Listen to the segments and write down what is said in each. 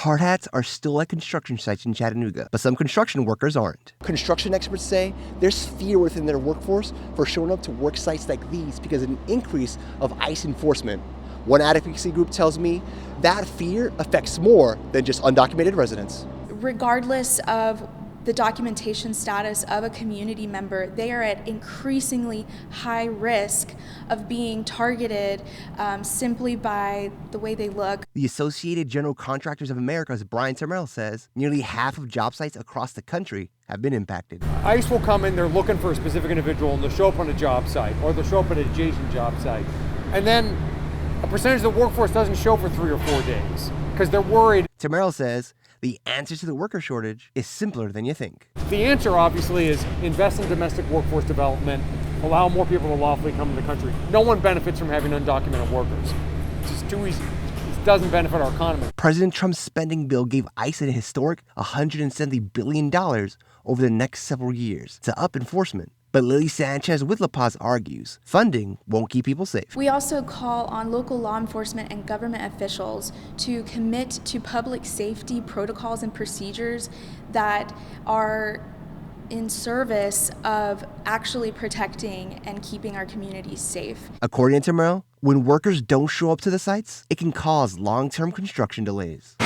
Hard hats are still at construction sites in Chattanooga, but some construction workers aren't. Construction experts say there's fear within their workforce for showing up to work sites like these because of an increase of ICE enforcement. One advocacy group tells me that fear affects more than just undocumented residents. Regardless of the documentation status of a community member, they are at increasingly high risk of being targeted simply by the way they look. The Associated General Contractors of America's Brian Termel says nearly half of job sites across the country have been impacted. ICE will come in, they're looking for a specific individual, and they'll show up on a job site, or they'll show up at an adjacent job site. And then a percentage of the workforce doesn't show for 3 or 4 days because they're worried. Termel says the answer to the worker shortage is simpler than you think. The answer, obviously, is invest in domestic workforce development, allow more people to lawfully come to the country. No one benefits from having undocumented workers. It's just too easy. It doesn't benefit our economy. President Trump's spending bill gave ICE a historic $170 billion over the next several years to up enforcement. But Lily Sanchez with La Paz argues funding won't keep people safe. We also call on local law enforcement and government officials to commit to public safety protocols and procedures that are in service of actually protecting and keeping our communities safe. According to Termel, when workers don't show up to the sites, it can cause long-term construction delays.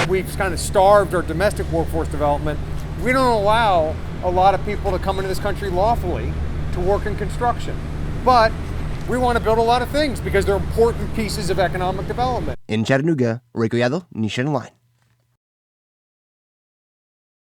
We've kind of starved our domestic workforce development. We don't allow a lot of people to come into this country lawfully to work in construction. But we want to build a lot of things because they're important pieces of economic development. In Chattanooga, Ray Collado, Nation Line.